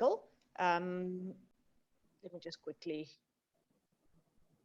Michael. Let me just quickly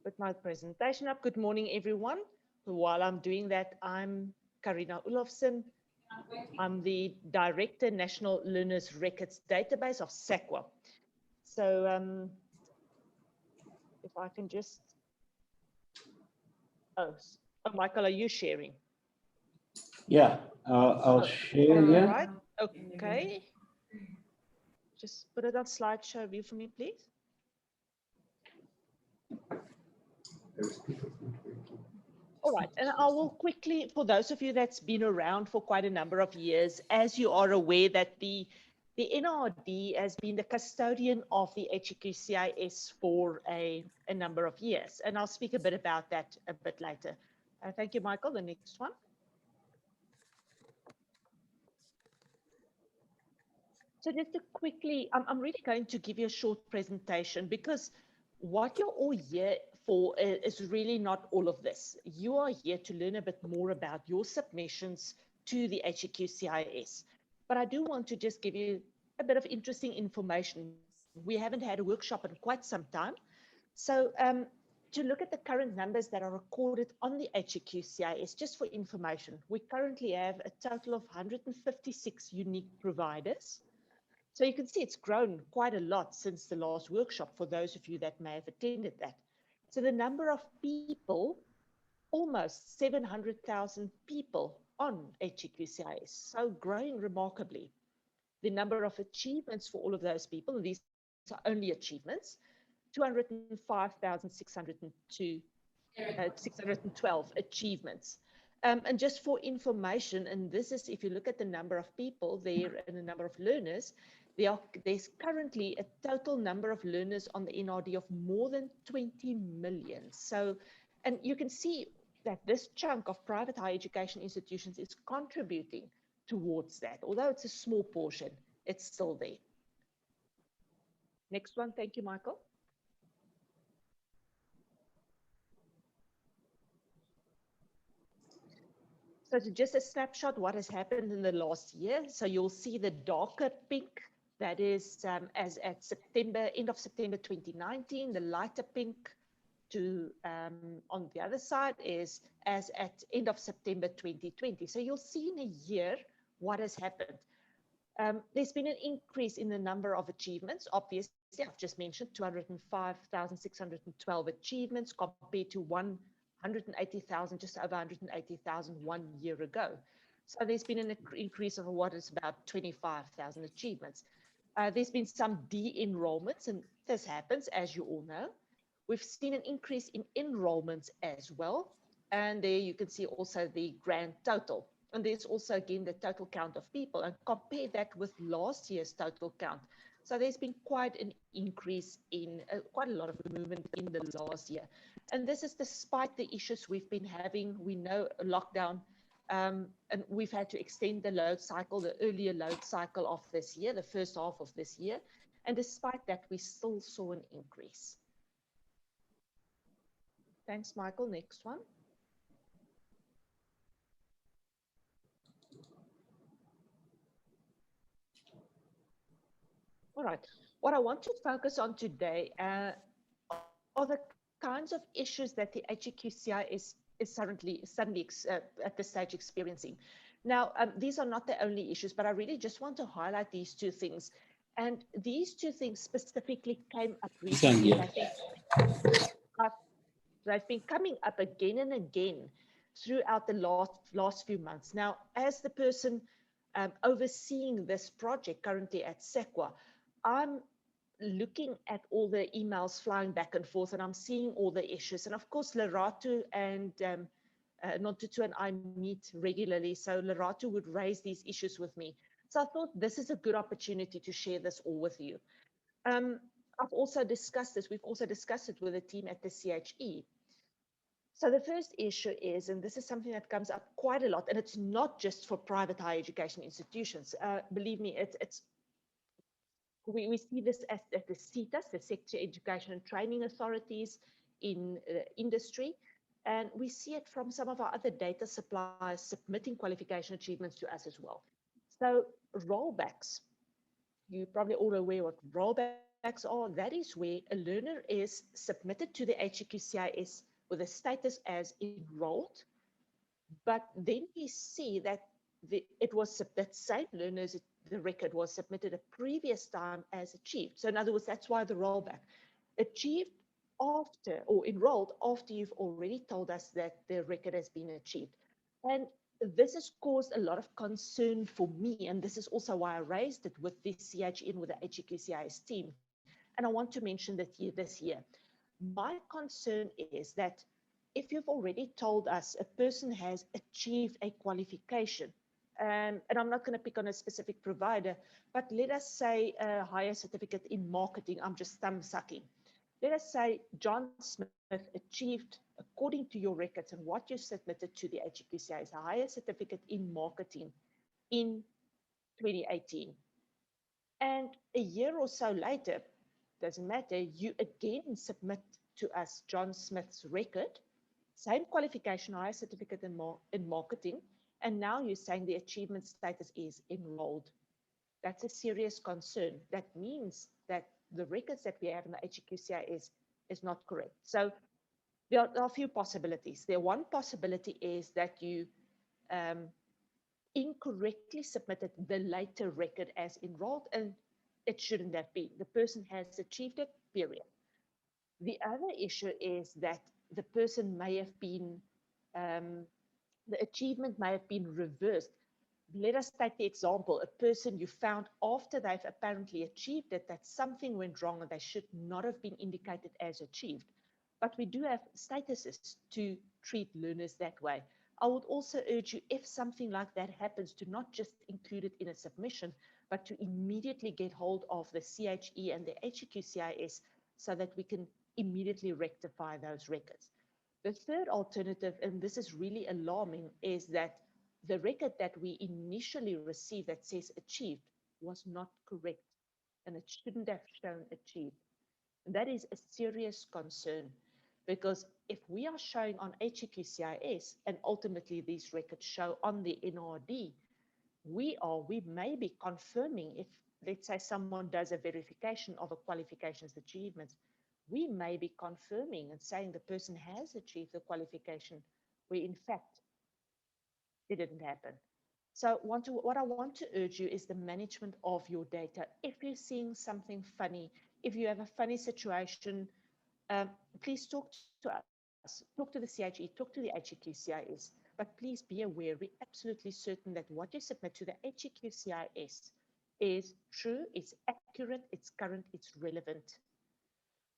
put my presentation up. Good morning, everyone. While I'm doing that, I'm Karina Olofsson. I'm the Director, National Learners Records Database of SAQA. So if I can just, oh, Michael, are you sharing? Yeah, I'll share here. Right, okay. Just put it on slideshow view for me, please. All right, and I will quickly, for those of you that's been around for quite a number of years, as you are aware that the NLRD has been the custodian of the HEQCIS for a number of years, and I'll speak a bit about that a bit later. Thank you, Michael. The next one. So just to quickly, I'm really going to give you a short presentation because what you're all here for is really not all of this. You are here to learn a bit more about your submissions to the HEQCIS. But I do want to just give you a bit of interesting information. We haven't had a workshop in quite some time. So to look at the current numbers that are recorded on the HEQCIS, just for information, we currently have a total of 156 unique providers. So you can see it's grown quite a lot since the last workshop for those of you that may have attended that. So the number of people, almost 700,000 people on HEQCIS, so growing remarkably. The number of achievements for all of those people, and these are only achievements, 205,612 achievements. And just for information, and this is if you look at the number of people there and the number of learners, there's currently a total number of learners on the NLRD of more than 20 million. So, and you can see that this chunk of private higher education institutions is contributing towards that. Although it's a small portion, it's still there. Next one, thank you, Michael. So just a snapshot, what has happened in the last year. So you'll see the darker pink, that is as at September, end of September 2019, the lighter pink to on the other side is as at end of September 2020. So you'll see in a year what has happened. There's been an increase in the number of achievements. Obviously, I've just mentioned 205,612 achievements compared to 180,000, just over 180,000 1 year ago. So there's been an increase of what is about 25,000 achievements. There's been some de-enrollments, and this happens, as you all know. We've seen an increase in enrollments as well. And there you can see also the grand total. And there's also, again, the total count of people, and compare that with last year's total count. So there's been quite an increase in quite a lot of movement in the last year. And this is despite the issues we've been having. We know a lockdown, and we've had to extend the load cycle, the earlier load cycle of this year, the first half of this year. And despite that, we still saw an increase. Thanks, Michael. Next one. All right. What I want to focus on today are the kinds of issues that the HEQCIS is suddenly at this stage experiencing. Now, these are not the only issues, but I really just want to highlight these two things. And these two things specifically came up recently. I think they've been coming up again and again throughout the last few months. Now, as the person overseeing this project currently at SAQA, I'm looking at all the emails flying back and forth, and I'm seeing all the issues. And of course, Lerato and Nontutu and I meet regularly, so Lerato would raise these issues with me. So I thought this is a good opportunity to share this all with you. I've also discussed this, we've also discussed it with the team at the CHE. So the first issue is, and this is something that comes up quite a lot, and it's not just for private higher education institutions. Believe me, we see this at the SETAs, the Sector Education and Training Authorities in industry, and we see it from some of our other data suppliers submitting qualification achievements to us as well. So rollbacks you're probably all aware what rollbacks are. That is where a learner is submitted to the HEQCIS with a status as enrolled, but then we see that it was that same learners, the record was submitted a previous time as achieved. So in other words, that's why the rollback. Achieved after or enrolled after you've already told us that the record has been achieved. And this has caused a lot of concern for me. And this is also why I raised it with the CHN, with the HEQCIS team. And I want to mention that this year. My concern is that if you've already told us a person has achieved a qualification, and I'm not going to pick on a specific provider, but let us say a higher certificate in marketing, I'm just thumb sucking. Let us say John Smith achieved, according to your records and what you submitted to the HEQCIS, a higher certificate in marketing in 2018. And a year or so later, doesn't matter, you again submit to us John Smith's record, same qualification, higher certificate in marketing, and now you're saying the achievement status is enrolled. That's a serious concern. That means that the records that we have in the HEQCIS is not correct. So there are a few possibilities. One possibility is that you incorrectly submitted the later record as enrolled, and it shouldn't have been. The person has achieved it, period. The other issue is that the person may have been, the achievement may have been reversed. Let us take the example, a person you found after they've apparently achieved it, that something went wrong and they should not have been indicated as achieved. But we do have statuses to treat learners that way. I would also urge you, if something like that happens, to not just include it in a submission, but to immediately get hold of the CHE and the HEQCIS so that we can immediately rectify those records. The third alternative, and this is really alarming, is that the record that we initially received that says achieved was not correct, and it shouldn't have shown achieved. And that is a serious concern, because if we are showing on HEQCIS and ultimately these records show on the NLRD, we may be confirming, if let's say someone does a verification of a qualification's achievements, we may be confirming and saying the person has achieved the qualification where in fact it didn't happen. So what I want to urge you is the management of your data. If you're seeing something funny, if you have a funny situation, please talk to us, talk to the CHE, talk to the HEQCIS, but please be aware, we're absolutely certain that what you submit to the HEQCIS is true, it's accurate, it's current, it's relevant.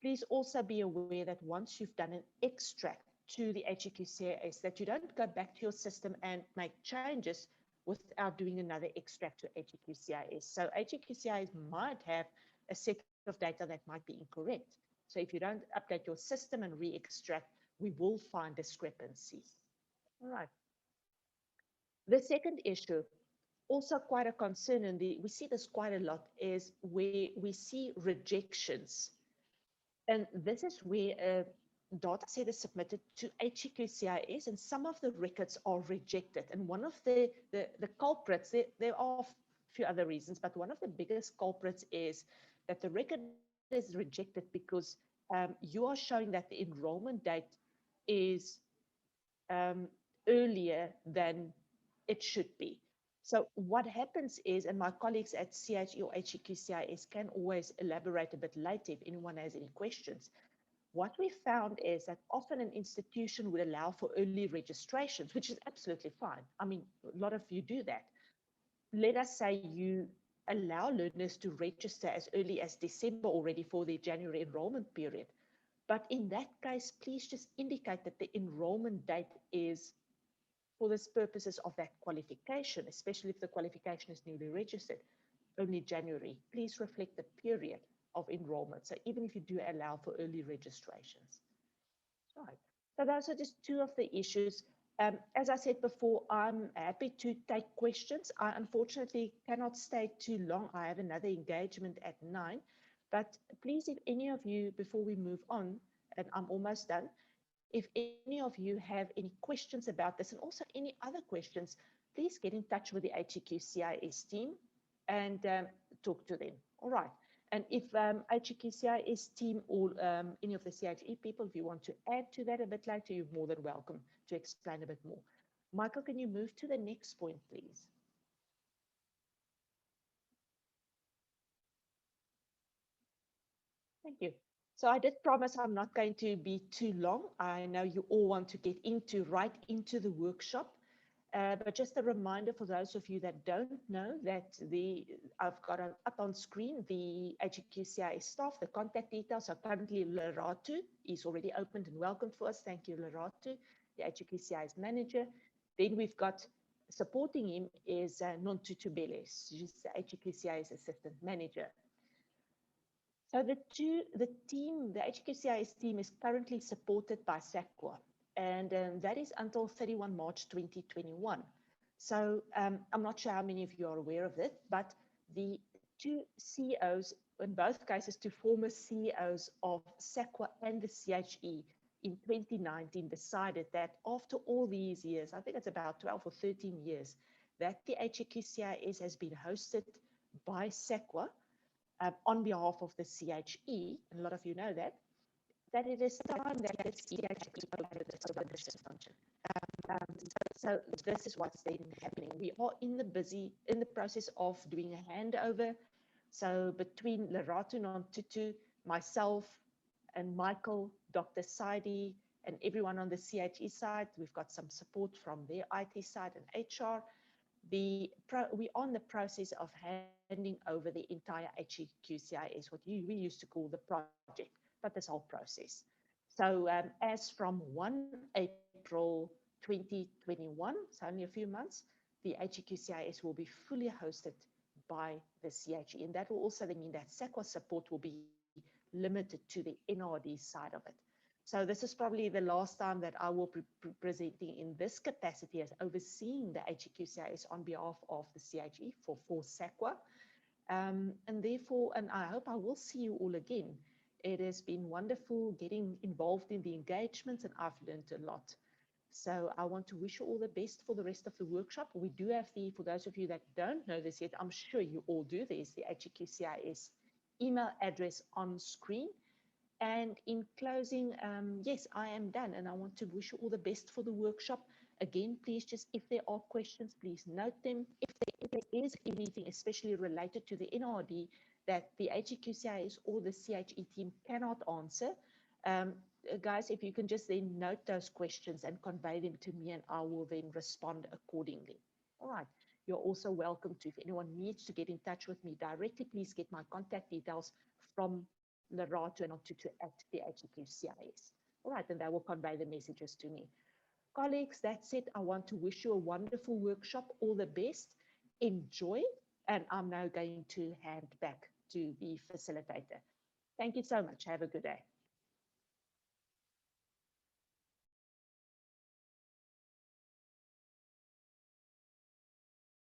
Please also be aware that once you've done an extract to the HEQCIS, that you don't go back to your system and make changes without doing another extract to HEQCIS. So HEQCIS might have a set of data that might be incorrect. So if you don't update your system and re-extract, we will find discrepancies. All right. The second issue, also quite a concern, and we see this quite a lot, is where we see rejections. And this is where a data set is submitted to HEQCIS and some of the records are rejected. And one of the culprits, there are a few other reasons, but one of the biggest culprits is that the record is rejected because you are showing that the enrollment date is earlier than it should be. So what happens is, and my colleagues at CHE or HEQCIS can always elaborate a bit later if anyone has any questions. What we found is that often an institution would allow for early registrations, which is absolutely fine. I mean, a lot of you do that. Let us say you allow learners to register as early as December already for their January enrollment period. But in that case, please just indicate that the enrollment date is for the purposes of that qualification, especially if the qualification is newly registered, only January. Please reflect the period of enrollment. So even if you do allow for early registrations. Right. So those are just two of the issues. As I said before, I'm happy to take questions. I unfortunately cannot stay too long. I have another engagement at 9. But please, if any of you, before we move on, and I'm almost done, if any of you have any questions about this and also any other questions, please get in touch with the HEQCIS team and talk to them. All right. And if HEQCIS team or any of the CHE people, if you want to add to that a bit later, you're more than welcome to explain a bit more. Michael, can you move to the next point, please? Thank you. So I did promise I'm not going to be too long. I know you all want to get right into the workshop. But just a reminder for those of you that don't know that I've got up on screen the HEQCIS staff, the contact details. So currently Leratu is already opened and welcomed for us. Thank you, Leratu, the HEQCIS manager. Then we've got supporting him is Nontutu Beles, she's the HEQCIS assistant manager. So the HEQCIS team is currently supported by SAQA, and that is until 31 March 2021. So I'm not sure how many of you are aware of it, but the two CEOs, in both cases, two former CEOs of SAQA and the CHE in 2019 decided that after all these years, I think it's about 12 or 13 years, that the HEQCIS has been hosted by SAQA on behalf of the CHE, and a lot of you know that it is time that the CHE over this function. So this is what's then happening. We are in the process of doing a handover. So between Leratu Nontutu, myself, and Michael, Dr. Saidi, and everyone on the CHE side, we've got some support from their IT side and HR. We're on the process of handing over the entire HEQCIS, what we used to call the project, but this whole process. So as from 1 April 2021, so only a few months, the HEQCIS will be fully hosted by the CHE. And that will also mean that SAQA support will be limited to the NLRD side of it. So this is probably the last time that I will be presenting in this capacity as overseeing the HEQCIS on behalf of the CHE for SAQA. And I hope I will see you all again. It has been wonderful getting involved in the engagements, and I've learned a lot. So I want to wish you all the best for the rest of the workshop. We do have for those of you that don't know this yet, I'm sure you all do, there's the HEQCIS email address on screen. And in closing, yes, I am done, and I want to wish you all the best for the workshop. Again, please just, if there are questions, please note them. If there is anything, especially related to the NLRD, that the HEQCIS or the CHE team cannot answer, guys, if you can just then note those questions and convey them to me, and I will then respond accordingly. All right. You're also welcome to, if anyone needs to get in touch with me directly, please get my contact details from Leratu and Nontutu at the HEQCIS. All right, and they will convey the messages to me. Colleagues, that's it. I want to wish you a wonderful workshop. All the best. Enjoy. And I'm now going to hand back to the facilitator. Thank you so much. Have a good day.